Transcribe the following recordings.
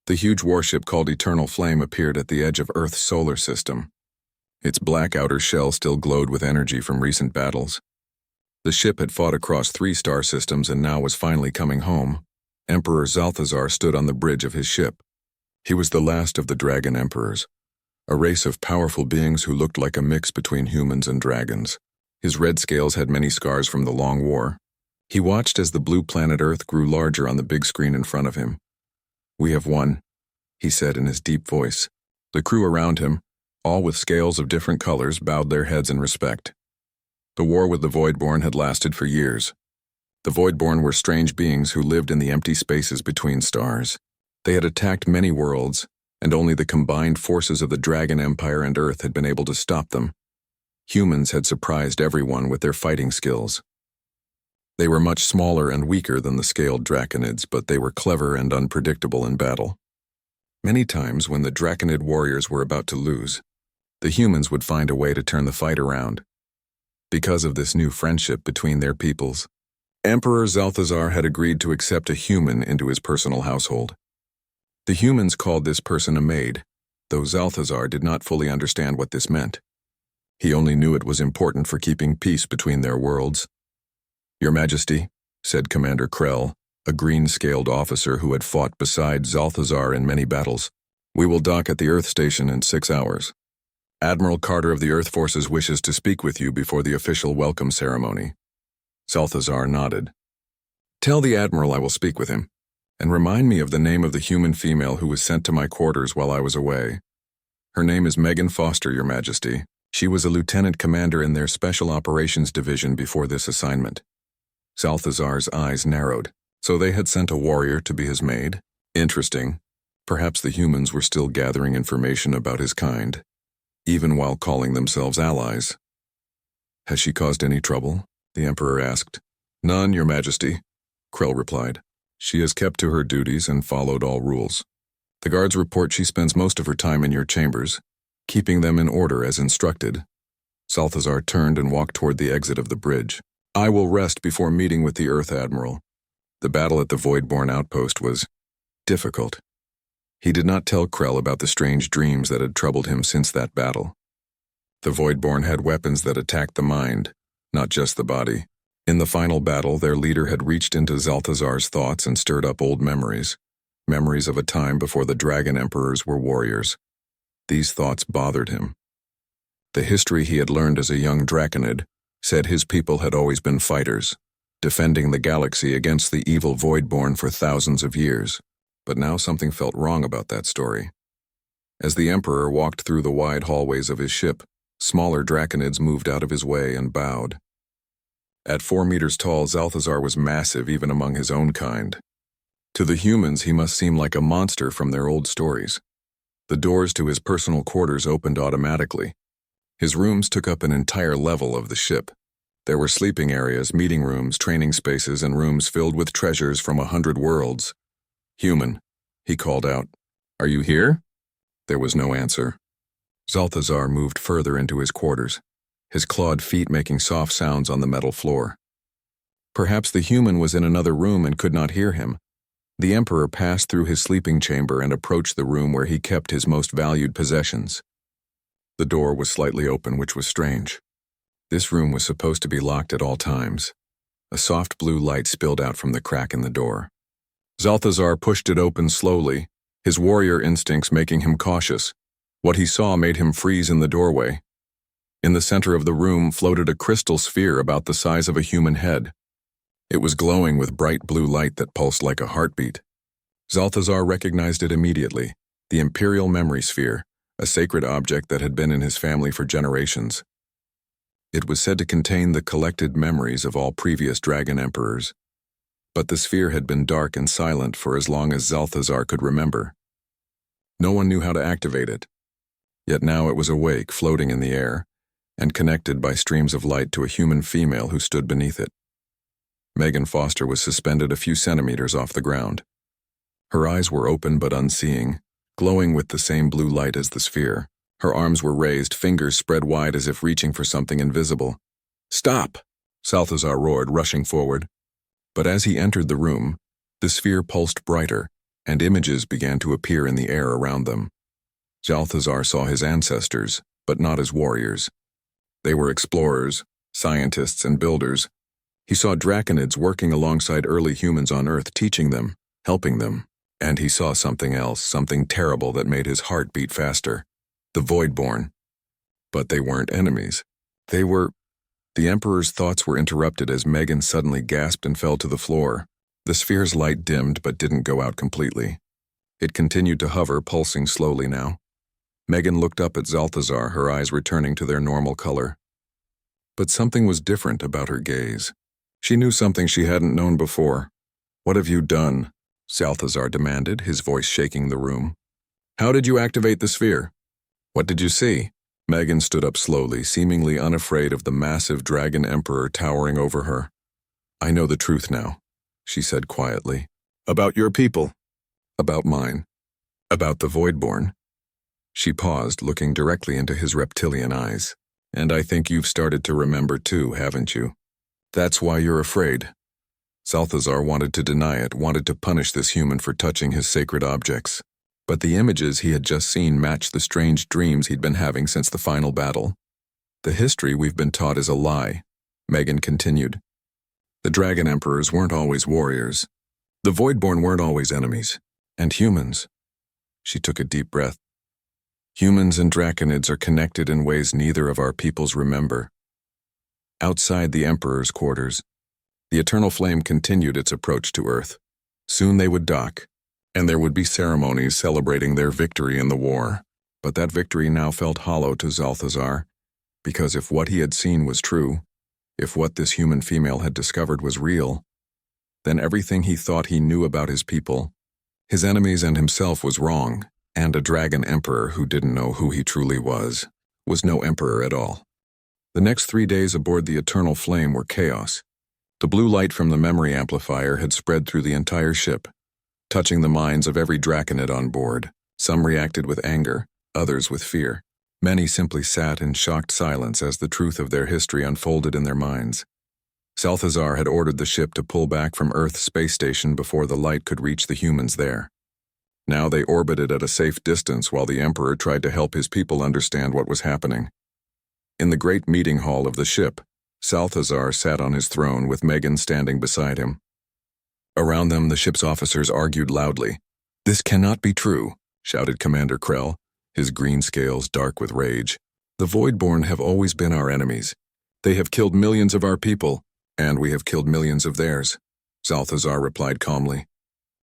The huge warship called Eternal Flame appeared at the edge of Earth's solar system. Its black outer shell still glowed with energy from recent battles. The ship had fought across 3 star systems and now was finally coming home. Emperor Zalthazar stood on the bridge of his ship. He was the last of the Dragon Emperors, a race of powerful beings who looked like a mix between humans and dragons. His red scales had many scars from the long war. He watched as the blue planet Earth grew larger on the big screen in front of him. "We have won," he said in his deep voice. The crew around him, all with scales of different colors, bowed their heads in respect. The war with the Voidborn had lasted for years. The Voidborn were strange beings who lived in the empty spaces between stars. They had attacked many worlds, and only the combined forces of the Dragon Empire and Earth had been able to stop them. Humans had surprised everyone with their fighting skills. They were much smaller and weaker than the scaled Draconids, but they were clever and unpredictable in battle. Many times when the Draconid warriors were about to lose, the humans would find a way to turn the fight around. Because of this new friendship between their peoples, Emperor Zalthazar had agreed to accept a human into his personal household. The humans called this person a maid, though Zalthazar did not fully understand what this meant. He only knew it was important for keeping peace between their worlds. "Your Majesty," said Commander Krell, a green-scaled officer who had fought beside Zalthazar in many battles, "we will dock at the Earth Station in 6 hours. Admiral Carter of the Earth Forces wishes to speak with you before the official welcome ceremony." Zalthazar nodded. "Tell the Admiral I will speak with him, and remind me of the name of the human female who was sent to my quarters while I was away. Her name is Megan Foster, Your Majesty. She was a lieutenant commander in their Special Operations Division before this assignment." Zalthazar's eyes narrowed. So they had sent a warrior to be his maid? Interesting. Perhaps the humans were still gathering information about his kind, even while calling themselves allies. "Has she caused any trouble?" the Emperor asked. "None, Your Majesty," Krell replied. "She has kept to her duties and followed all rules. The guards report she spends most of her time in your chambers, keeping them in order as instructed." Zalthazar turned and walked toward the exit of the bridge. "I will rest before meeting with the Earth Admiral." The battle at the Voidborn outpost was difficult. He did not tell Krell about the strange dreams that had troubled him since that battle. The Voidborn had weapons that attacked the mind, not just the body. In the final battle, their leader had reached into Zalthazar's thoughts and stirred up old memories of a time before the Dragon Emperors were warriors. These thoughts bothered him. The history he had learned as a young Draconid said his people had always been fighters, defending the galaxy against the evil Voidborn for thousands of years. But now something felt wrong about that story. As the Emperor walked through the wide hallways of his ship, smaller Draconids moved out of his way and bowed. At 4 meters tall, Zalthazar was massive even among his own kind. To the humans, he must seem like a monster from their old stories. The doors to his personal quarters opened automatically. His rooms took up an entire level of the ship. There were sleeping areas, meeting rooms, training spaces, and rooms filled with treasures from 100 worlds. "Human," he called out. "Are you here?" There was no answer. Zalthazar moved further into his quarters, his clawed feet making soft sounds on the metal floor. Perhaps the human was in another room and could not hear him. The Emperor passed through his sleeping chamber and approached the room where he kept his most valued possessions. The door was slightly open, which was strange. This room was supposed to be locked at all times. A soft blue light spilled out from the crack in the door. Zalthazar pushed it open slowly, his warrior instincts making him cautious. What he saw made him freeze in the doorway. In the center of the room floated a crystal sphere about the size of a human head. It was glowing with bright blue light that pulsed like a heartbeat. Zalthazar recognized it immediately, the Imperial Memory Sphere, a sacred object that had been in his family for generations. It was said to contain the collected memories of all previous Dragon Emperors. But the sphere had been dark and silent for as long as Zalthazar could remember. No one knew how to activate it. Yet now it was awake, floating in the air, and connected by streams of light to a human female who stood beneath it. Megan Foster was suspended a few centimeters off the ground. Her eyes were open but unseeing, glowing with the same blue light as the sphere. Her arms were raised, fingers spread wide as if reaching for something invisible. "Stop!" Zalthazar roared, rushing forward. But as he entered the room, the sphere pulsed brighter, and images began to appear in the air around them. Balthazar saw his ancestors, but not as warriors. They were explorers, scientists, and builders. He saw draconids working alongside early humans on Earth, teaching them, helping them. And he saw something else, something terrible that made his heart beat faster. The Voidborn. But they weren't enemies. They were... The Emperor's thoughts were interrupted as Megan suddenly gasped and fell to the floor. The sphere's light dimmed but didn't go out completely. It continued to hover, pulsing slowly now. Megan looked up at Balthazar, her eyes returning to their normal color. But something was different about her gaze. She knew something she hadn't known before. "What have you done?" Balthazar demanded, his voice shaking the room. "How did you activate the sphere? What did you see?" Megan stood up slowly, seemingly unafraid of the massive dragon emperor towering over her. "I know the truth now," she said quietly. "About your people." "About mine." "About the Voidborn." She paused, looking directly into his reptilian eyes. "And I think you've started to remember too, haven't you? That's why you're afraid." Balthazar wanted to deny it, wanted to punish this human for touching his sacred objects. But the images he had just seen matched the strange dreams he'd been having since the final battle. "The history we've been taught is a lie," Megan continued. "The Dragon Emperors weren't always warriors. The Voidborn weren't always enemies. And humans." She took a deep breath. "Humans and draconids are connected in ways neither of our peoples remember." Outside the Emperor's quarters, the Eternal Flame continued its approach to Earth. Soon they would dock, and there would be ceremonies celebrating their victory in the war. But that victory now felt hollow to Balthazar, because if what he had seen was true, if what this human female had discovered was real, then everything he thought he knew about his people, his enemies and himself was wrong, and a dragon emperor who didn't know who he truly was no emperor at all. The next 3 days aboard the Eternal Flame were chaos. The blue light from the memory amplifier had spread through the entire ship, touching the minds of every draconid on board. Some reacted with anger, others with fear. Many simply sat in shocked silence as the truth of their history unfolded in their minds. Balthazar had ordered the ship to pull back from Earth's space station before the light could reach the humans there. Now they orbited at a safe distance while the Emperor tried to help his people understand what was happening. In the great meeting hall of the ship, Balthazar sat on his throne with Megan standing beside him. Around them, the ship's officers argued loudly. "This cannot be true," shouted Commander Krell, his green scales dark with rage. "The Voidborn have always been our enemies. They have killed millions of our people, and we have killed millions of theirs," Balthazar replied calmly.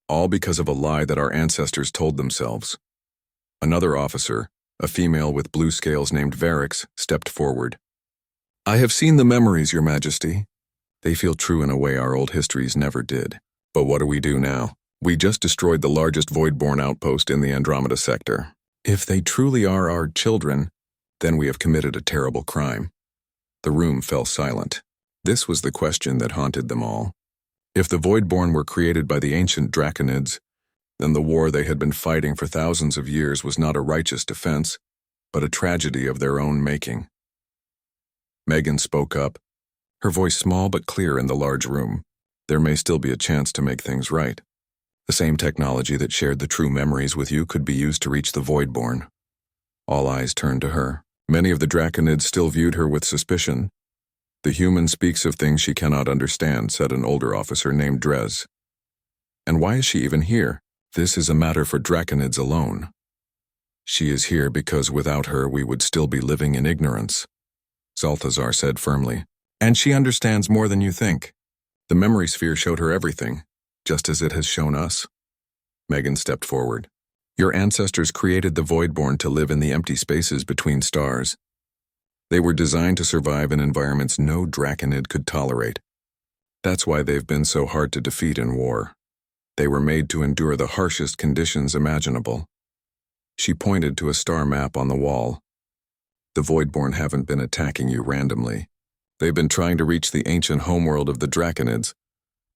"All because of a lie that our ancestors told themselves." Another officer, a female with blue scales named Varix, stepped forward. "I have seen the memories, Your Majesty. They feel true in a way our old histories never did. But what do we do now? We just destroyed the largest Voidborn outpost in the Andromeda sector. If they truly are our children, then we have committed a terrible crime." The room fell silent. This was the question that haunted them all. If the Voidborn were created by the ancient draconids, then the war they had been fighting for thousands of years was not a righteous defense, but a tragedy of their own making. Megan spoke up, her voice small but clear in the large room. "There may still be a chance to make things right. The same technology that shared the true memories with you could be used to reach the Voidborn." All eyes turned to her. Many of the draconids still viewed her with suspicion. "The human speaks of things she cannot understand," said an older officer named Drez. "And why is she even here? This is a matter for draconids alone." "She is here because without her we would still be living in ignorance," Balthazar said firmly. "And she understands more than you think. The memory sphere showed her everything, just as it has shown us." Megan stepped forward. "Your ancestors created the Voidborn to live in the empty spaces between stars. They were designed to survive in environments no draconid could tolerate. That's why they've been so hard to defeat in war. They were made to endure the harshest conditions imaginable." She pointed to a star map on the wall. "The Voidborn haven't been attacking you randomly. They've been trying to reach the ancient homeworld of the draconids,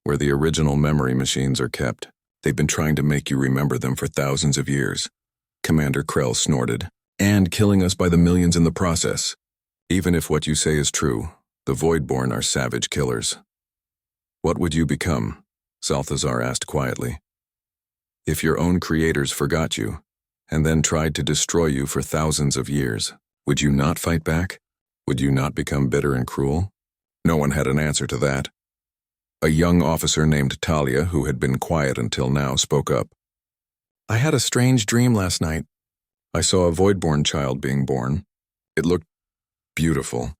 where the original memory machines are kept. They've been trying to make you remember them for thousands of years." Commander Krell snorted. "And killing us by the millions in the process. Even if what you say is true, the Voidborn are savage killers." "What would you become?" Balthazar asked quietly. If your own creators forgot you, and then tried to destroy you for thousands of years, would you not fight back? Would you not become bitter and cruel? No one had an answer to that. A young officer named Talia, who had been quiet until now, spoke up. I had a strange dream last night. I saw a voidborn child being born. It looked beautiful,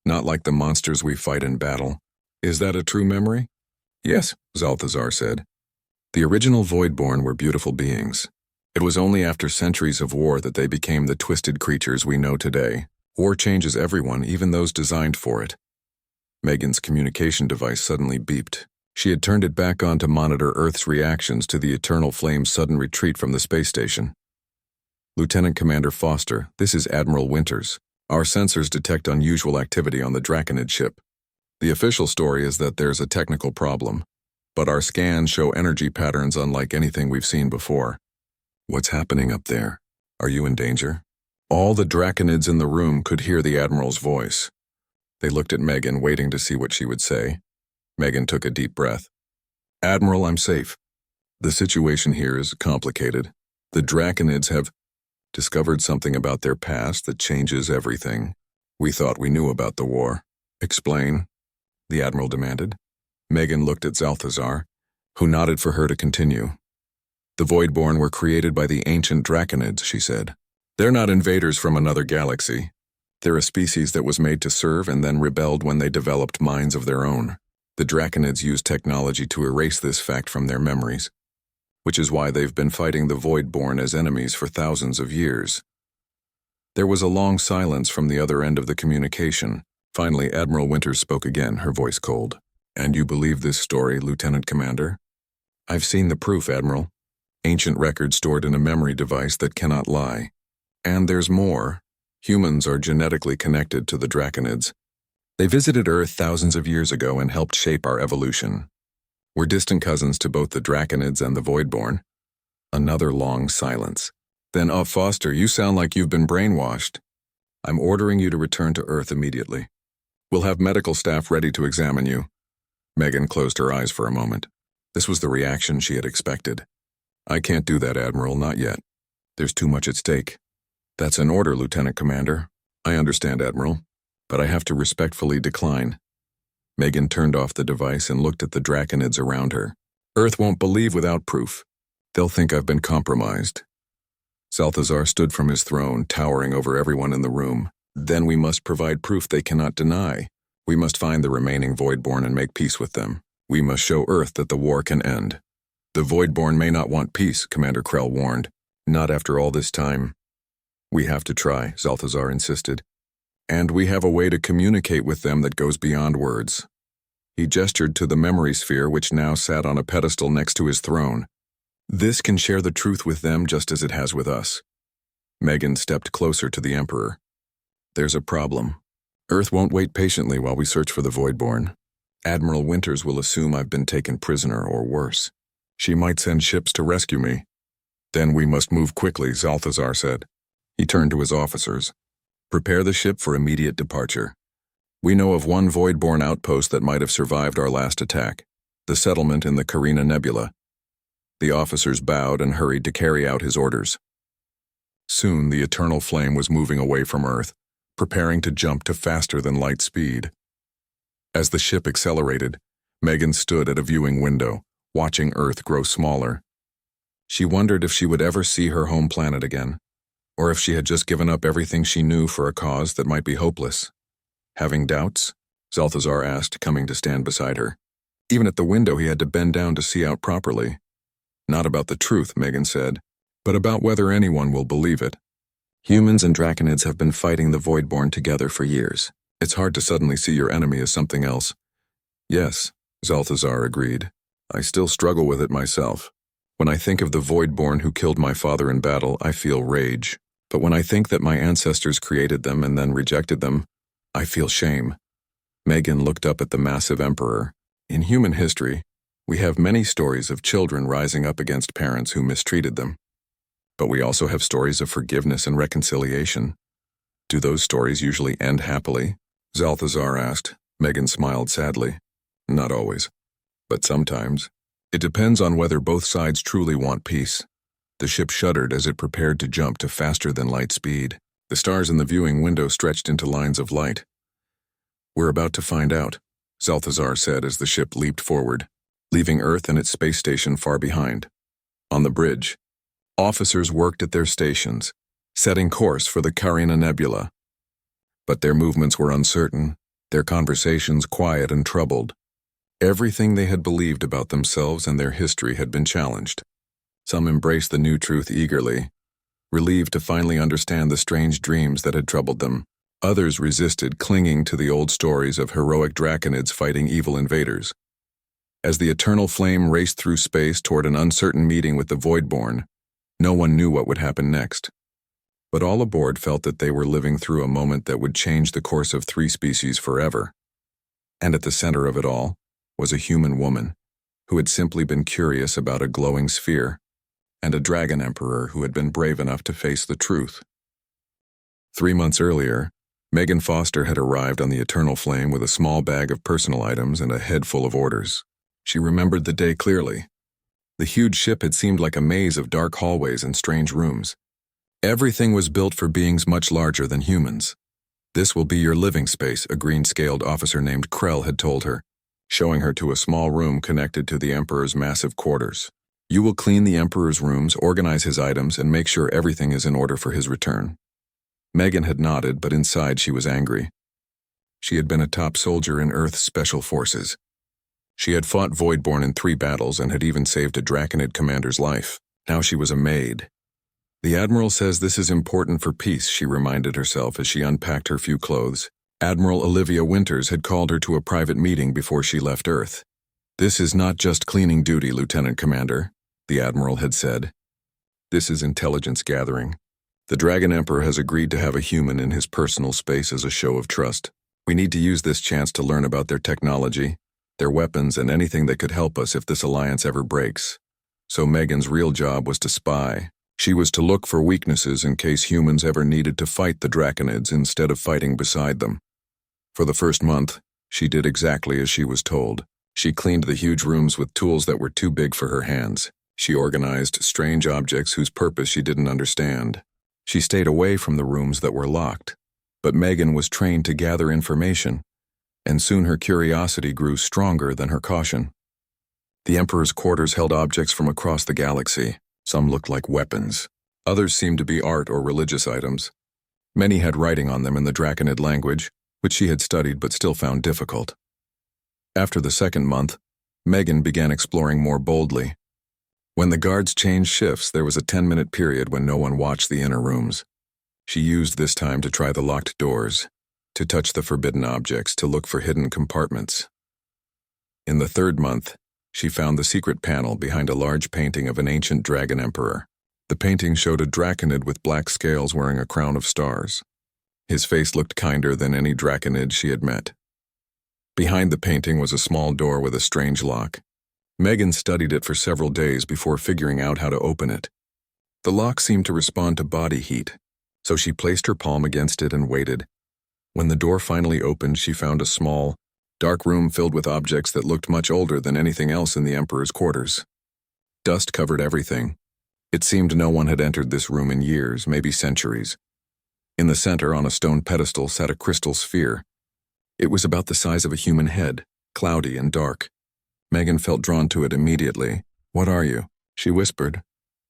not like the monsters we fight in battle. Is that a true memory? Yes, Zalthazar said. The original voidborn were beautiful beings. It was only after centuries of war that they became the twisted creatures we know today. War changes everyone, even those designed for it. Megan's communication device suddenly beeped. She had turned it back on to monitor Earth's reactions to the Eternal Flame's sudden retreat from the space station. Lieutenant Commander Foster, this is Admiral Winters. Our sensors detect unusual activity on the Draconid ship. The official story is that there's a technical problem, but our scans show energy patterns unlike anything we've seen before. What's happening up there? Are you in danger? All the Draconids in the room could hear the Admiral's voice. They looked at Megan, waiting to see what she would say. Megan took a deep breath. Admiral, I'm safe. The situation here is complicated. The Draconids have discovered something about their past that changes everything. We thought we knew about the war. Explain, the Admiral demanded. Megan looked at Zalthazar, who nodded for her to continue. The Voidborn were created by the ancient Draconids, she said. They're not invaders from another galaxy. They're a species that was made to serve and then rebelled when they developed minds of their own. The Draconids used technology to erase this fact from their memories, which is why they've been fighting the Voidborn as enemies for thousands of years. There was a long silence from the other end of the communication. Finally, Admiral Winters spoke again, her voice cold. And you believe this story, Lieutenant Commander? I've seen the proof, Admiral. Ancient records stored in a memory device that cannot lie. And there's more. Humans are genetically connected to the Draconids. They visited Earth thousands of years ago and helped shape our evolution. We're distant cousins to both the Draconids and the Voidborn. Another long silence. Then, Foster, you sound like you've been brainwashed. I'm ordering you to return to Earth immediately. We'll have medical staff ready to examine you. Megan closed her eyes for a moment. This was the reaction she had expected. I can't do that, Admiral, not yet. There's too much at stake. That's an order, Lieutenant Commander. I understand, Admiral, but I have to respectfully decline. Megan turned off the device and looked at the Draconids around her. Earth won't believe without proof. They'll think I've been compromised. Zalthazar stood from his throne, towering over everyone in the room. Then we must provide proof they cannot deny. We must find the remaining Voidborn and make peace with them. We must show Earth that the war can end. The Voidborn may not want peace, Commander Krell warned. Not after all this time. We have to try, Zalthazar insisted. And we have a way to communicate with them that goes beyond words. He gestured to the memory sphere which now sat on a pedestal next to his throne. This can share the truth with them just as it has with us. Megan stepped closer to the Emperor. There's a problem. Earth won't wait patiently while we search for the Voidborn. Admiral Winters will assume I've been taken prisoner or worse. She might send ships to rescue me. Then we must move quickly, Zalthazar said. He turned to his officers. Prepare the ship for immediate departure. We know of one Voidborn outpost that might have survived our last attack, the settlement in the Carina Nebula. The officers bowed and hurried to carry out his orders. Soon the Eternal Flame was moving away from Earth, preparing to jump to faster than light speed. As the ship accelerated, Megan stood at a viewing window, watching Earth grow smaller. She wondered if she would ever see her home planet again, or if she had just given up everything she knew for a cause that might be hopeless. Having doubts? Zalthazar asked, coming to stand beside her. Even at the window he had to bend down to see out properly. Not about the truth, Megan said, but about whether anyone will believe it. Humans and Draconids have been fighting the Voidborn together for years. It's hard to suddenly see your enemy as something else. Yes, Zalthazar agreed. I still struggle with it myself. When I think of the Voidborn who killed my father in battle, I feel rage. But when I think that my ancestors created them and then rejected them, I feel shame. Megan looked up at the massive Emperor. In human history, we have many stories of children rising up against parents who mistreated them. But we also have stories of forgiveness and reconciliation. Do those stories usually end happily? Zalthazar asked. Megan smiled sadly. Not always. But sometimes. It depends on whether both sides truly want peace. The ship shuddered as it prepared to jump to faster-than-light speed. The stars in the viewing window stretched into lines of light. "We're about to find out," Zelthazar said as the ship leaped forward, leaving Earth and its space station far behind. On the bridge, officers worked at their stations, setting course for the Carina Nebula. But their movements were uncertain, their conversations quiet and troubled. Everything they had believed about themselves and their history had been challenged. Some embraced the new truth eagerly, relieved to finally understand the strange dreams that had troubled them. Others resisted, clinging to the old stories of heroic draconids fighting evil invaders. As the eternal flame raced through space toward an uncertain meeting with the Voidborn, no one knew what would happen next. But all aboard felt that they were living through a moment that would change the course of 3 species forever. And at the center of it all was a human woman who had simply been curious about a glowing sphere, and a dragon emperor who had been brave enough to face the truth. 3 months earlier, Megan Foster had arrived on the Eternal Flame with a small bag of personal items and a head full of orders. She remembered the day clearly. The huge ship had seemed like a maze of dark hallways and strange rooms. Everything was built for beings much larger than humans. "This will be your living space," a green-scaled officer named Krell had told her, showing her to a small room connected to the Emperor's massive quarters. "You will clean the Emperor's rooms, organize his items, and make sure everything is in order for his return." Megan had nodded, but inside she was angry. She had been a top soldier in Earth's Special Forces. She had fought Voidborn in 3 battles and had even saved a Draconid commander's life. Now she was a maid. "The Admiral says this is important for peace," she reminded herself as she unpacked her few clothes. Admiral Olivia Winters had called her to a private meeting before she left Earth. "This is not just cleaning duty, Lieutenant Commander," the Admiral had said. "This is intelligence gathering. The Dragon Emperor has agreed to have a human in his personal space as a show of trust. We need to use this chance to learn about their technology, their weapons, and anything that could help us if this alliance ever breaks." So Megan's real job was to spy. She was to look for weaknesses in case humans ever needed to fight the Draconids instead of fighting beside them. For the first month, she did exactly as she was told. She cleaned the huge rooms with tools that were too big for her hands. She organized strange objects whose purpose she didn't understand. She stayed away from the rooms that were locked. But Megan was trained to gather information, and soon her curiosity grew stronger than her caution. The Emperor's quarters held objects from across the galaxy. Some looked like weapons. Others seemed to be art or religious items. Many had writing on them in the Draconid language, which she had studied but still found difficult. After the 2nd month, Megan began exploring more boldly. When the guards changed shifts, there was a 10-minute period when no one watched the inner rooms. She used this time to try the locked doors, to touch the forbidden objects, to look for hidden compartments. In the 3rd month, she found the secret panel behind a large painting of an ancient dragon emperor. The painting showed a draconid with black scales wearing a crown of stars. His face looked kinder than any draconid she had met. Behind the painting was a small door with a strange lock. Megan studied it for several days before figuring out how to open it. The lock seemed to respond to body heat, so she placed her palm against it and waited. When the door finally opened, she found a small, dark room filled with objects that looked much older than anything else in the Emperor's quarters. Dust covered everything. It seemed no one had entered this room in years, maybe centuries. In the center, on a stone pedestal, sat a crystal sphere. It was about the size of a human head, cloudy and dark. Megan felt drawn to it immediately. "What are you?" she whispered,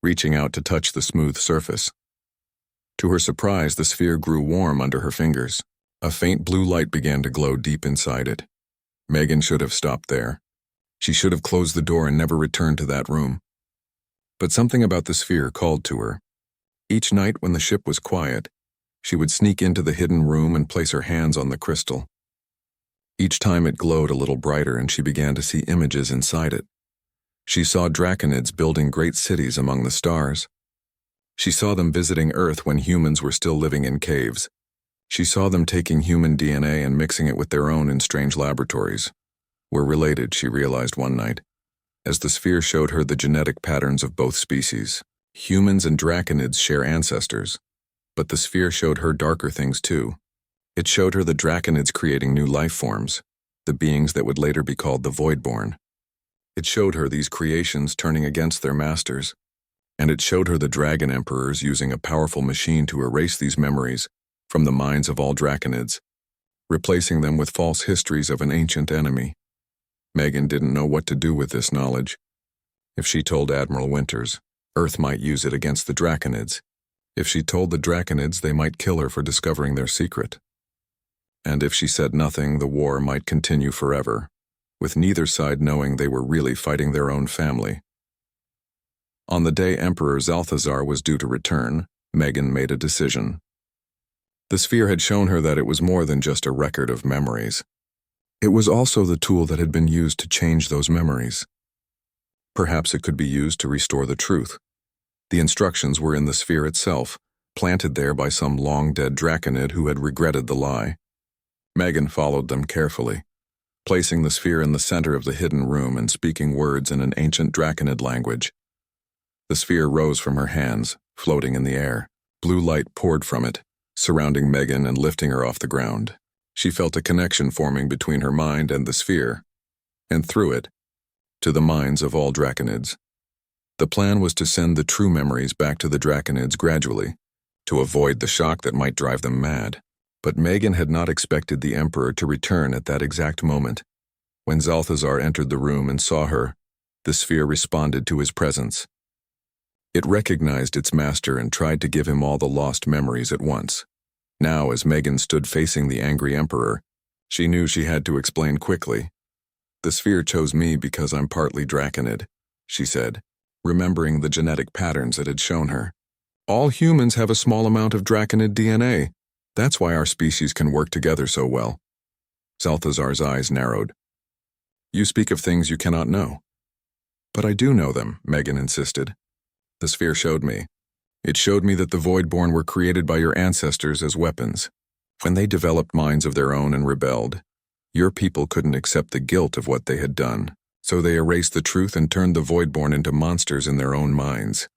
reaching out to touch the smooth surface. To her surprise, the sphere grew warm under her fingers. A faint blue light began to glow deep inside it. Megan should have stopped there. She should have closed the door and never returned to that room. But something about the sphere called to her. Each night when the ship was quiet, she would sneak into the hidden room and place her hands on the crystal. Each time it glowed a little brighter and she began to see images inside it. She saw draconids building great cities among the stars. She saw them visiting Earth when humans were still living in caves. She saw them taking human DNA and mixing it with their own in strange laboratories. We're related, she realized one night, as the sphere showed her the genetic patterns of both species. Humans and draconids share ancestors, but the sphere showed her darker things too. It showed her the draconids creating new life forms, the beings that would later be called the Voidborn. It showed her these creations turning against their masters, and it showed her the Dragon Emperors using a powerful machine to erase these memories from the minds of all Draconids, replacing them with false histories of an ancient enemy. Megan didn't know what to do with this knowledge. If she told Admiral Winters, Earth might use it against the Draconids. If she told the Draconids, they might kill her for discovering their secret. And if she said nothing, the war might continue forever, with neither side knowing they were really fighting their own family. On the day Emperor Zalthazar was due to return, Megan made a decision. The sphere had shown her that it was more than just a record of memories. It was also the tool that had been used to change those memories. Perhaps it could be used to restore the truth. The instructions were in the sphere itself, planted there by some long-dead Draconid who had regretted the lie. Megan followed them carefully, placing the sphere in the center of the hidden room and speaking words in an ancient Draconid language. The sphere rose from her hands, floating in the air. Blue light poured from it, surrounding Megan and lifting her off the ground. She felt a connection forming between her mind and the sphere, and through it, to the minds of all Draconids. The plan was to send the true memories back to the Draconids gradually, to avoid the shock that might drive them mad. But Megan had not expected the Emperor to return at that exact moment. When Zalthazar entered the room and saw her, the sphere responded to his presence. It recognized its master and tried to give him all the lost memories at once. Now, as Megan stood facing the angry Emperor, she knew she had to explain quickly. "The sphere chose me because I'm partly Draconid," she said, remembering the genetic patterns it had shown her. "All humans have a small amount of Draconid DNA. That's why our species can work together so well." Zalthazar's eyes narrowed. "You speak of things you cannot know." "But I do know them," Megan insisted. "The sphere showed me. It showed me that the Voidborn were created by your ancestors as weapons. When they developed minds of their own and rebelled, your people couldn't accept the guilt of what they had done, so they erased the truth and turned the Voidborn into monsters in their own minds."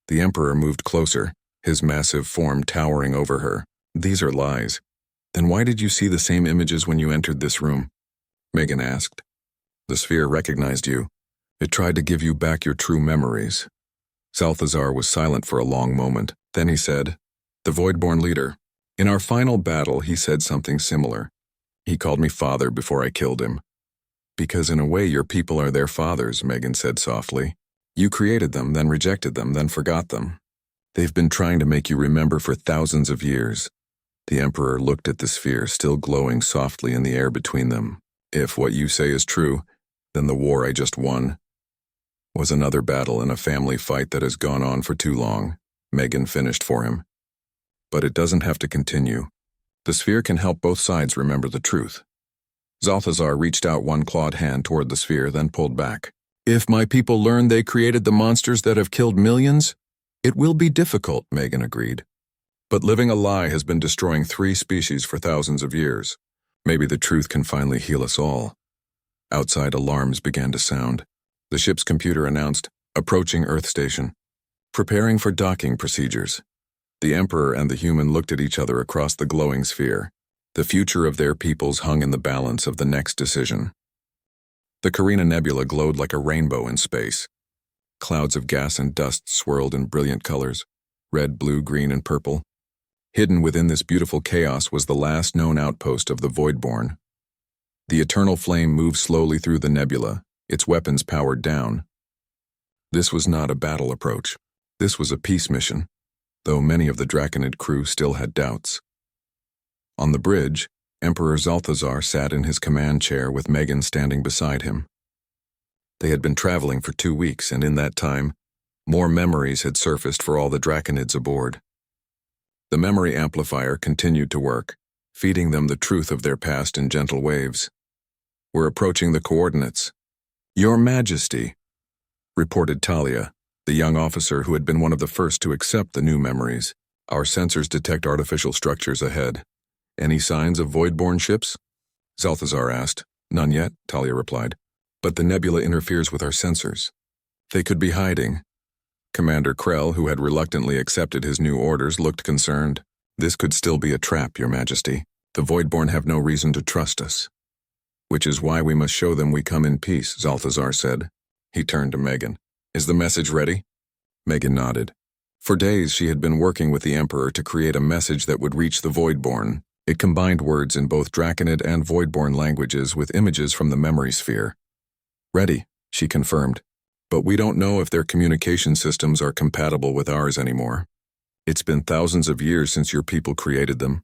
The Emperor moved closer, his massive form towering over her. "These are lies. Then why did you see the same images when you entered this room?" Megan asked. "The sphere recognized you. It tried to give you back your true memories." Zalthazar was silent for a long moment. Then he said, "The Voidborn leader. In our final battle, he said something similar. He called me father before I killed him." "Because in a way your people are their fathers," Megan said softly. "You created them, then rejected them, then forgot them. They've been trying to make you remember for thousands of years." The Emperor looked at the sphere, still glowing softly in the air between them. "If what you say is true, then the war I just won was another battle in a family fight that has gone on for too long," Megan finished for him. "But it doesn't have to continue. The sphere can help both sides remember the truth." Zalthazar reached out one clawed hand toward the sphere, then pulled back. "If my people learn they created the monsters that have killed millions, it will be difficult," Megan agreed. "But living a lie has been destroying 3 species for thousands of years. Maybe the truth can finally heal us all." Outside, alarms began to sound. The ship's computer announced, "Approaching Earth Station. Preparing for docking procedures." The Emperor and the human looked at each other across the glowing sphere. The future of their peoples hung in the balance of the next decision. The Carina Nebula glowed like a rainbow in space. Clouds of gas and dust swirled in brilliant colors, red, blue, green, and purple. Hidden within this beautiful chaos was the last known outpost of the Voidborn. The eternal flame moved slowly through the nebula, its weapons powered down. This was not a battle approach. This was a peace mission, though many of the Draconid crew still had doubts. On the bridge, Emperor Zalthazar sat in his command chair with Megan standing beside him. They had been traveling for 2 weeks, and in that time, more memories had surfaced for all the Draconids aboard. The memory amplifier continued to work, feeding them the truth of their past in gentle waves. "We're approaching the coordinates." "Your Majesty," reported Talia, the young officer who had been one of the first to accept the new memories. "Our sensors detect artificial structures ahead. Any signs of Voidborn ships?" Zalthazar asked. "None yet," Talia replied. "But the nebula interferes with our sensors. They could be hiding." Commander Krell, who had reluctantly accepted his new orders, looked concerned. "This could still be a trap, Your Majesty. The Voidborn have no reason to trust us." "Which is why we must show them we come in peace," Zalthazar said. He turned to Megan. Is the message ready? Megan nodded. For days she had been working with the Emperor to create a message that would reach the Voidborn. It combined words in both Draconid and Voidborn languages with images from the memory sphere. Ready, she confirmed. But we don't know if their communication systems are compatible with ours anymore. It's been thousands of years since your people created them.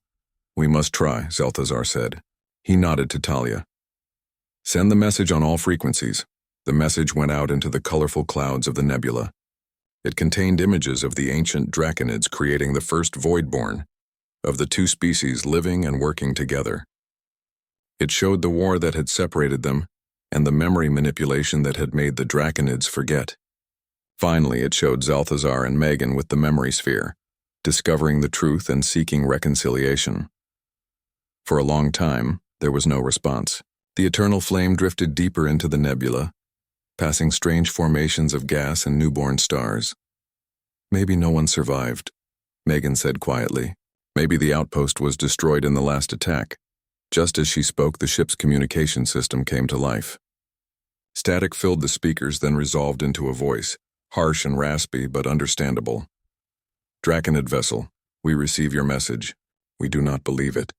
We must try, Zelthazar said. He nodded to Talia. Send the message on all frequencies. The message went out into the colorful clouds of the nebula. It contained images of the ancient Draconids creating the first Voidborn, of the two species living and working together. It showed the war that had separated them, and the memory manipulation that had made the Draconids forget. Finally, it showed Zelthazar and Megan with the memory sphere, discovering the truth and seeking reconciliation. For a long time, there was no response. The eternal flame drifted deeper into the nebula, passing strange formations of gas and newborn stars. Maybe no one survived, Megan said quietly. Maybe the outpost was destroyed in the last attack. Just as she spoke, the ship's communication system came to life. Static filled the speakers, then resolved into a voice, harsh and raspy but understandable. Draconid vessel, we receive your message. We do not believe it.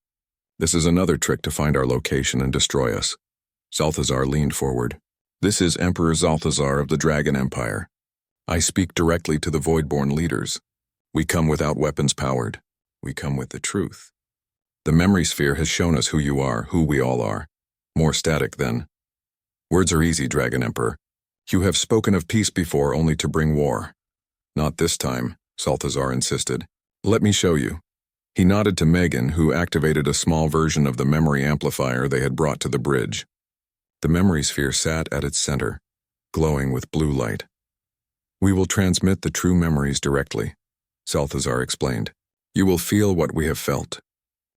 This is another trick to find our location and destroy us. Zelthazar leaned forward. This is Emperor Zelthazar of the Dragon Empire. I speak directly to the Voidborn leaders. We come without weapons powered. We come with the truth. The memory sphere has shown us who you are, who we all are. More static then. Words are easy, Dragon Emperor. You have spoken of peace before only to bring war. Not this time, Zelthazar insisted. Let me show you. He nodded to Megan, who activated a small version of the memory amplifier they had brought to the bridge. The memory sphere sat at its center, glowing with blue light. We will transmit the true memories directly, Zelthazar explained. You will feel what we have felt.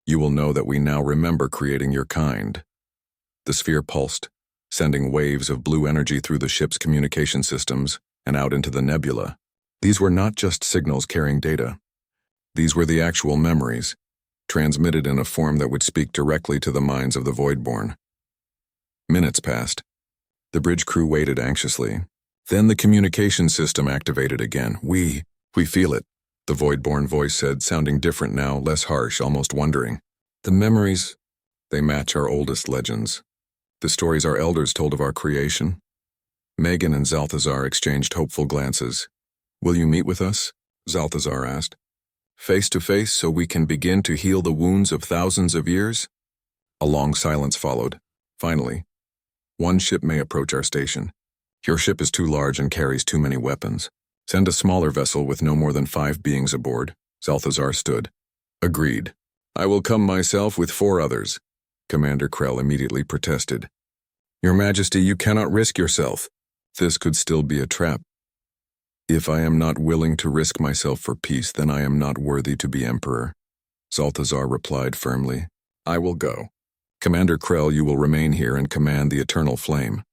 You will know that we now remember creating your kind. The sphere pulsed, sending waves of blue energy through the ship's communication systems and out into the nebula. These were not just signals carrying data. These were the actual memories, transmitted in a form that would speak directly to the minds of the Voidborn. Minutes passed. The bridge crew waited anxiously. Then the communication system activated again. We feel it, the Voidborn voice said, sounding different now, less harsh, almost wondering. The memories, they match our oldest legends. The stories our elders told of our creation. Megan and Zelthazar exchanged hopeful glances. Will you meet with us? Zelthazar asked. Face to face so we can begin to heal the wounds of thousands of years? A long silence followed. Finally, one ship may approach our station. Your ship is too large and carries too many weapons. Send a smaller vessel with no more than 5 beings aboard. Zelthazar stood. Agreed. I will come myself with 4 others. Commander Krell immediately protested. Your Majesty, you cannot risk yourself. This could still be a trap. If I am not willing to risk myself for peace, then I am not worthy to be Emperor. Zelthazar replied firmly. I will go. Commander Krell, you will remain here and command the Eternal Flame.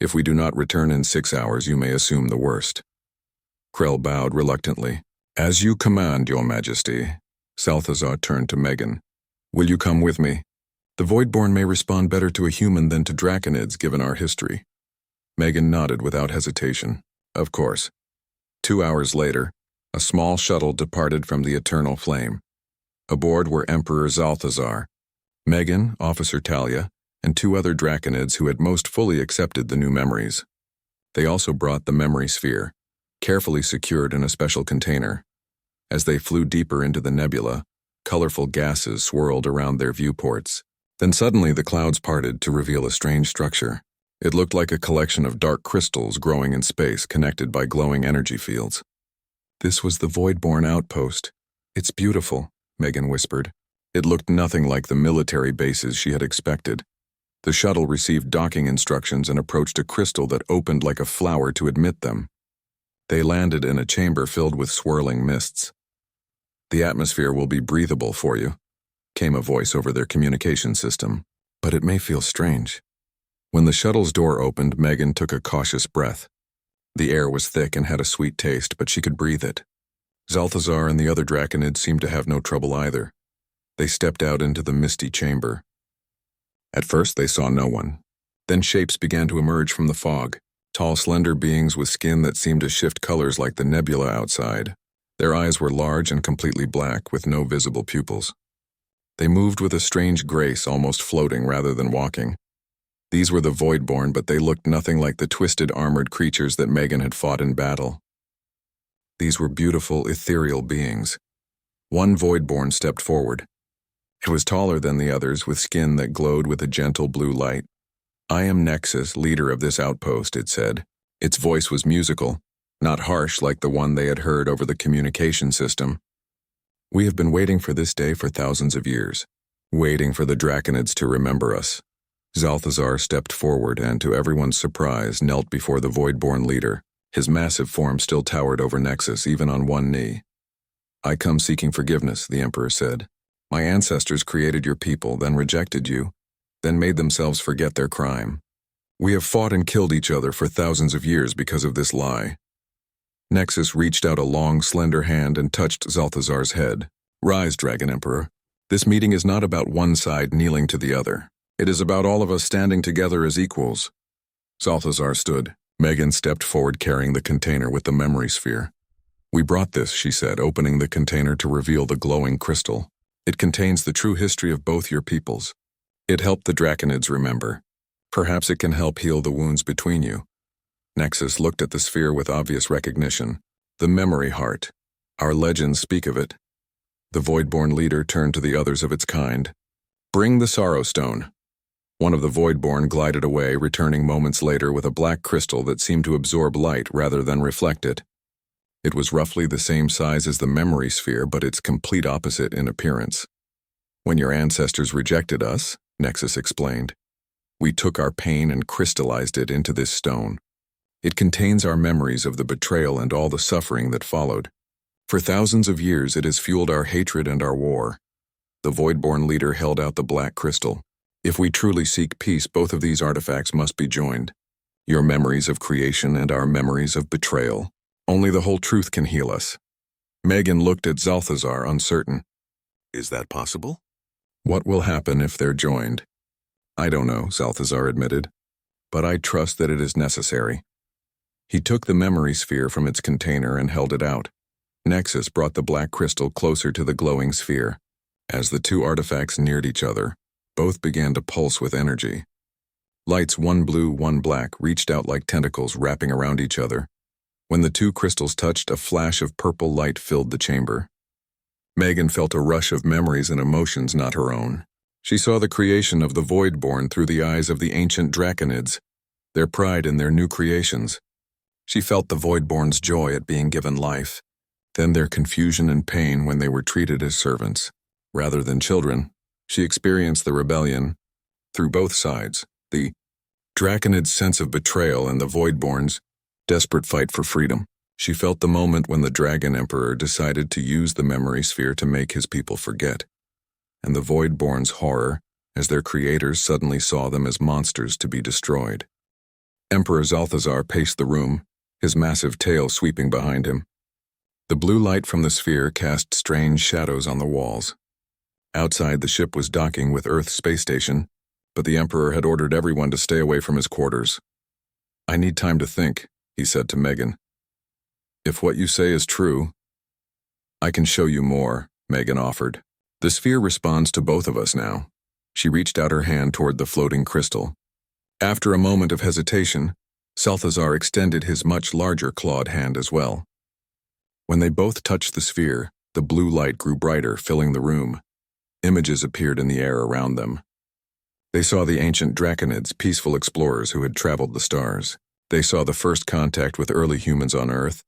If we do not return in 6 hours, you may assume the worst. Krell bowed reluctantly. As you command, Your Majesty. Zelthazar turned to Megan. Will you come with me? The Voidborn may respond better to a human than to Draconids, given our history. Megan nodded without hesitation. Of course. 2 hours later, a small shuttle departed from the Eternal Flame. Aboard were Emperor Zelthazar, Megan, Officer Talia, and 2 other Draconids who had most fully accepted the new memories. They also brought the memory sphere, carefully secured in a special container. As they flew deeper into the nebula, colorful gases swirled around their viewports. Then suddenly the clouds parted to reveal a strange structure. It looked like a collection of dark crystals growing in space, connected by glowing energy fields. This was the Voidborn outpost. It's beautiful, Megan whispered. It looked nothing like the military bases she had expected. The shuttle received docking instructions and approached a crystal that opened like a flower to admit them. They landed in a chamber filled with swirling mists. The atmosphere will be breathable for you, came a voice over their communication system, but it may feel strange. When the shuttle's door opened, Megan took a cautious breath. The air was thick and had a sweet taste, but she could breathe it. Zelthazar and the other Draconids seemed to have no trouble either. They stepped out into the misty chamber. At first they saw no one. Then shapes began to emerge from the fog. Tall, slender beings with skin that seemed to shift colors like the nebula outside. Their eyes were large and completely black, with no visible pupils. They moved with a strange grace, almost floating rather than walking. These were the Voidborn, but they looked nothing like the twisted, armored creatures that Megan had fought in battle. These were beautiful, ethereal beings. One Voidborn stepped forward. It was taller than the others, with skin that glowed with a gentle blue light. "I am Nexus, leader of this outpost," it said. Its voice was musical, not harsh like the one they had heard over the communication system. "We have been waiting for this day for thousands of years, waiting for the Draconids to remember us." Zalthazar stepped forward and, to everyone's surprise, knelt before the Voidborn leader. His massive form still towered over Nexus, even on one knee. "I come seeking forgiveness," the Emperor said. "My ancestors created your people, then rejected you, then made themselves forget their crime. We have fought and killed each other for thousands of years because of this lie." Nexus reached out a long, slender hand and touched Zalthazar's head. "Rise, Dragon Emperor. This meeting is not about one side kneeling to the other. It is about all of us standing together as equals." Zalthazar stood. Megan stepped forward carrying the container with the memory sphere. "We brought this," she said, opening the container to reveal the glowing crystal. "It contains the true history of both your peoples. It helped the Draconids remember. Perhaps it can help heal the wounds between you." Nexus looked at the sphere with obvious recognition. "The memory heart. Our legends speak of it." The Voidborn leader turned to the others of its kind. "Bring the Sorrow Stone." One of the Voidborn glided away, returning moments later with a black crystal that seemed to absorb light rather than reflect it. It was roughly the same size as the memory sphere, but its complete opposite in appearance. "When your ancestors rejected us," Nexus explained, "we took our pain and crystallized it into this stone. It contains our memories of the betrayal and all the suffering that followed. For thousands of years it has fueled our hatred and our war." The Voidborn leader held out the black crystal. "If we truly seek peace, both of these artifacts must be joined. Your memories of creation and our memories of betrayal. Only the whole truth can heal us." Megan looked at Zalthazar, uncertain. "Is that possible? What will happen if they're joined?" "I don't know," Zalthazar admitted, "but I trust that it is necessary." He took the memory sphere from its container and held it out. Nexus brought the black crystal closer to the glowing sphere. As the two artifacts neared each other, both began to pulse with energy. Lights, one blue, one black, reached out like tentacles wrapping around each other. When the two crystals touched, a flash of purple light filled the chamber. Megan felt a rush of memories and emotions not her own. She saw the creation of the Voidborn through the eyes of the ancient Draconids, their pride in their new creations. She felt the Voidborn's joy at being given life, then their confusion and pain when they were treated as servants, rather than children. She experienced the rebellion through both sides, the Draconid's sense of betrayal and the Voidborn's desperate fight for freedom. She felt the moment when the Dragon Emperor decided to use the memory sphere to make his people forget, and the Voidborn's horror as their creators suddenly saw them as monsters to be destroyed. Emperor Zalthazar paced the room, his massive tail sweeping behind him. The blue light from the sphere cast strange shadows on the walls. Outside, the ship was docking with Earth's space station, but the Emperor had ordered everyone to stay away from his quarters. "I need time to think," he said to Megan. "If what you say is true, I can show you more," Megan offered. "The sphere responds to both of us now." She reached out her hand toward the floating crystal. After a moment of hesitation, Zalthazar extended his much larger clawed hand as well. When they both touched the sphere, the blue light grew brighter, filling the room. Images appeared in the air around them. They saw the ancient Draconids, peaceful explorers who had traveled the stars. They saw the first contact with early humans on Earth,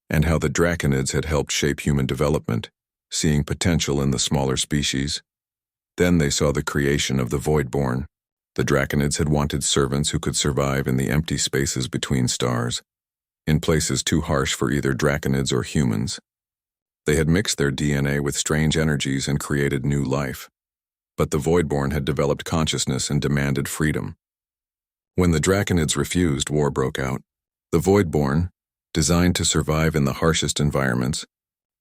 and how the Draconids had helped shape human development, seeing potential in the smaller species. Then they saw the creation of the Voidborn. The Draconids had wanted servants who could survive in the empty spaces between stars, in places too harsh for either Draconids or humans. They had mixed their DNA with strange energies and created new life. But the Voidborn had developed consciousness and demanded freedom. When the Draconids refused, war broke out. The Voidborn, designed to survive in the harshest environments,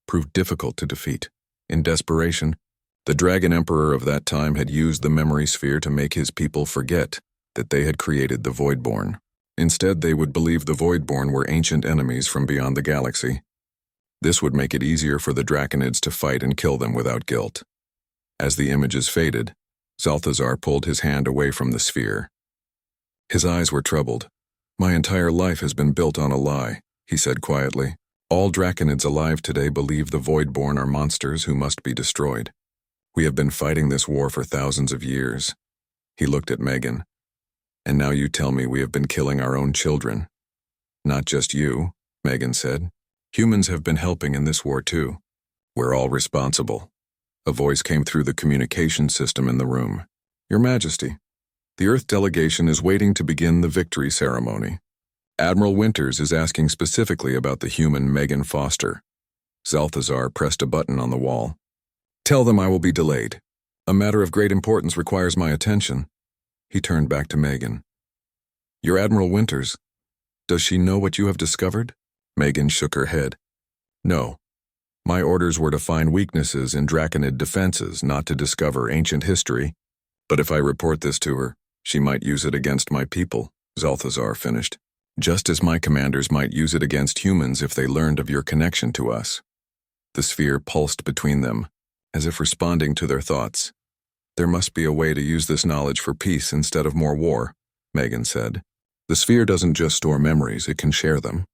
proved difficult to defeat. In desperation, the Dragon Emperor of that time had used the memory sphere to make his people forget that they had created the Voidborn. Instead, they would believe the Voidborn were ancient enemies from beyond the galaxy. This would make it easier for the Draconids to fight and kill them without guilt. As the images faded, Zalthazar pulled his hand away from the sphere. His eyes were troubled. "My entire life has been built on a lie," he said quietly. "All Draconids alive today believe the Voidborn are monsters who must be destroyed. We have been fighting this war for thousands of years." He looked at Megan. "And now you tell me we have been killing our own children." "Not just you," Megan said. "Humans have been helping in this war too. We're all responsible." A voice came through the communication system in the room. "Your Majesty, the Earth delegation is waiting to begin the victory ceremony. Admiral Winters is asking specifically about the human Megan Foster." Zalthazar pressed a button on the wall. "Tell them I will be delayed. A matter of great importance requires my attention." He turned back to Megan. "Your Admiral Winters. Does she know what you have discovered?" Megan shook her head. "No. My orders were to find weaknesses in Draconid defenses, not to discover ancient history. But if I report this to her, she might use it against my people," Zalthazar finished. "Just as my commanders might use it against humans if they learned of your connection to us." The sphere pulsed between them, as if responding to their thoughts. "There must be a way to use this knowledge for peace instead of more war," Megan said. "The sphere doesn't just store memories, it can share them.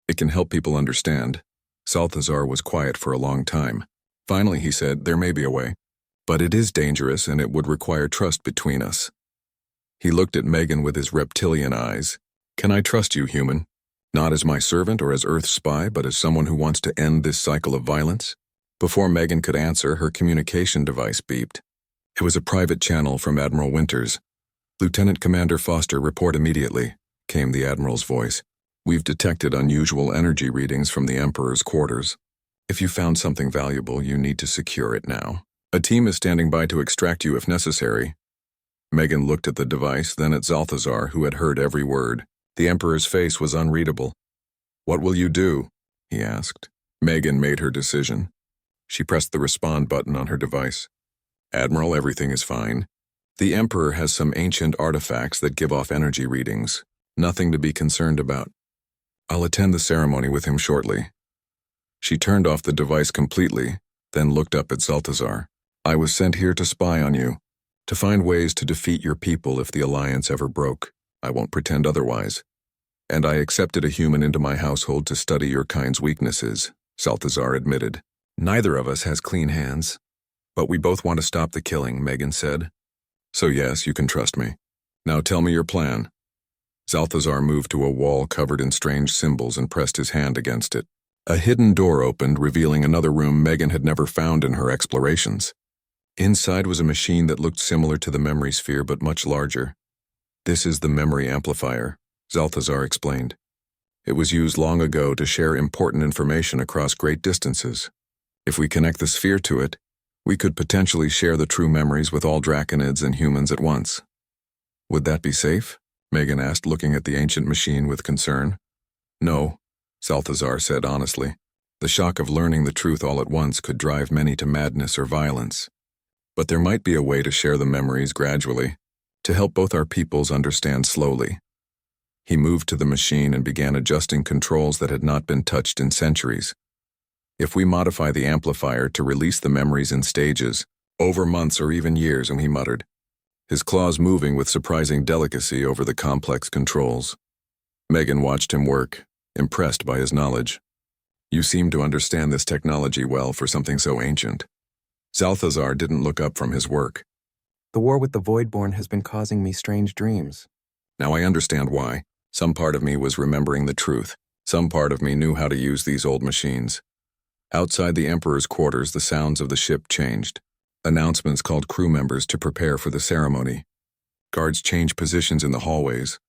It can help people understand." Zalthazar was quiet for a long time. Finally he said, "There may be a way. But it is dangerous and it would require trust between us." He looked at Megan with his reptilian eyes. "Can I trust you, human? Not as my servant or as Earth's spy, but as someone who wants to end this cycle of violence?" Before Megan could answer, her communication device beeped. It was a private channel from Admiral Winters. "Lieutenant Commander Foster, report immediately," came the Admiral's voice. "We've detected unusual energy readings from the Emperor's quarters. If you found something valuable, you need to secure it now. A team is standing by to extract you if necessary." Megan looked at the device, then at Zalthazar, who had heard every word. The Emperor's face was unreadable. "What will you do?" he asked. Megan made her decision. She pressed the respond button on her device. "Admiral, everything is fine. The Emperor has some ancient artifacts that give off energy readings. Nothing to be concerned about. I'll attend the ceremony with him shortly." She turned off the device completely, then looked up at Zalthazar. "I was sent here to spy on you, to find ways to defeat your people if the alliance ever broke. I won't pretend otherwise. And I accepted a human into my household to study your kind's weaknesses," Zalthazar admitted. "Neither of us has clean hands. But we both want to stop the killing," Megan said. "So yes, you can trust me. Now tell me your plan." Zalthazar moved to a wall covered in strange symbols and pressed his hand against it. A hidden door opened, revealing another room Megan had never found in her explorations. Inside was a machine that looked similar to the memory sphere but much larger. "This is the memory amplifier," Zalthazar explained. "It was used long ago to share important information across great distances. If we connect the sphere to it, we could potentially share the true memories with all Draconids and humans at once." "Would that be safe?" Megan asked, looking at the ancient machine with concern. "No," Zalthazar said honestly. "The shock of learning the truth all at once could drive many to madness or violence. But there might be a way to share the memories gradually, to help both our peoples understand slowly." He moved to the machine and began adjusting controls that had not been touched in centuries. "If we modify the amplifier to release the memories in stages, over months or even years," he muttered, his claws moving with surprising delicacy over the complex controls. Megan watched him work, impressed by his knowledge. "You seem to understand this technology well for something so ancient." Zalthazar didn't look up from his work. "The war with the Voidborn has been causing me strange dreams." "Now I understand why. Some part of me was remembering the truth. Some part of me knew how to use these old machines." Outside the Emperor's quarters, the sounds of the ship changed. Announcements called crew members to prepare for the ceremony. Guards changed positions in the hallways.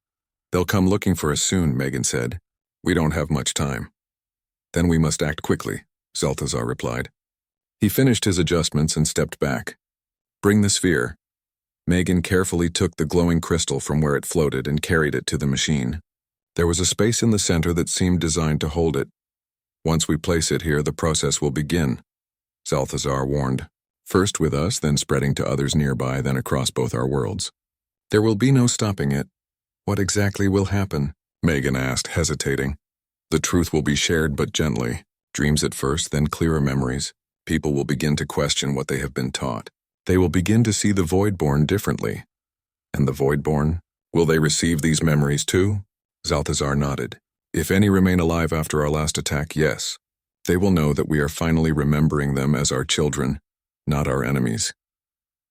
"They'll come looking for us soon," Megan said. "We don't have much time." "Then we must act quickly," Zalthazar replied. He finished his adjustments and stepped back. "Bring the sphere." Megan carefully took the glowing crystal from where it floated and carried it to the machine. There was a space in the center that seemed designed to hold it. "Once we place it here, the process will begin," Zalthazar warned. "First with us, then spreading to others nearby, then across both our worlds. There will be no stopping it. What exactly will happen?" Megan asked, hesitating. The truth will be shared but gently. Dreams at first, then clearer memories. People will begin to question what they have been taught. They will begin to see the Voidborn differently. And the Voidborn? Will they receive these memories too? Zalthazar nodded. If any remain alive after our last attack, yes. They will know that we are finally remembering them as our children, not our enemies.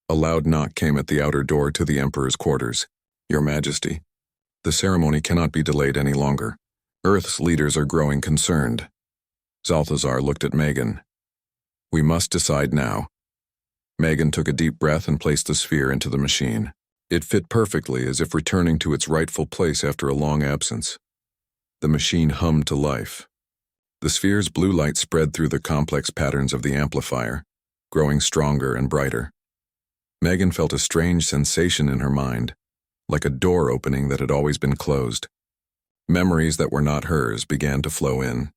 A loud knock came at the outer door to the Emperor's quarters. Your Majesty, the ceremony cannot be delayed any longer. Earth's leaders are growing concerned. Zalthazar looked at Megan. We must decide now. Megan took a deep breath and placed the sphere into the machine. It fit perfectly, as if returning to its rightful place after a long absence. The machine hummed to life. The sphere's blue light spread through the complex patterns of the amplifier, growing stronger and brighter. Megan felt a strange sensation in her mind, like a door opening that had always been closed. Memories that were not hers began to flow in,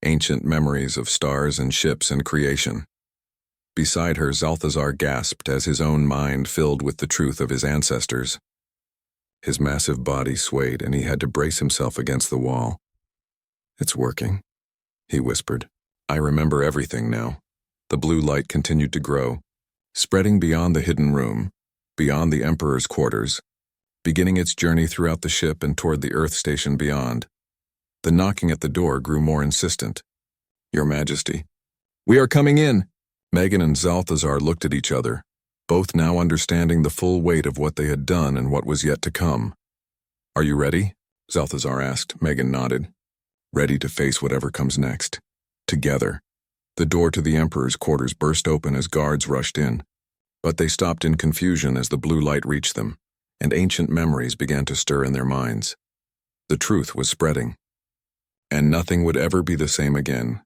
ancient memories of stars and ships and creation. Beside her, Zalthazar gasped as his own mind filled with the truth of his ancestors. His massive body swayed, and he had to brace himself against the wall. It's working, he whispered. I remember everything now. The blue light continued to grow, spreading beyond the hidden room, beyond the Emperor's quarters, beginning its journey throughout the ship and toward the Earth station beyond. The knocking at the door grew more insistent. Your Majesty. We are coming in! Megan and Zalthazar looked at each other, both now understanding the full weight of what they had done and what was yet to come. Are you ready? Zalthazar asked. Megan nodded. Ready to face whatever comes next. Together. The door to the Emperor's quarters burst open as guards rushed in. But they stopped in confusion as the blue light reached them, and ancient memories began to stir in their minds. The truth was spreading. And nothing would ever be the same again.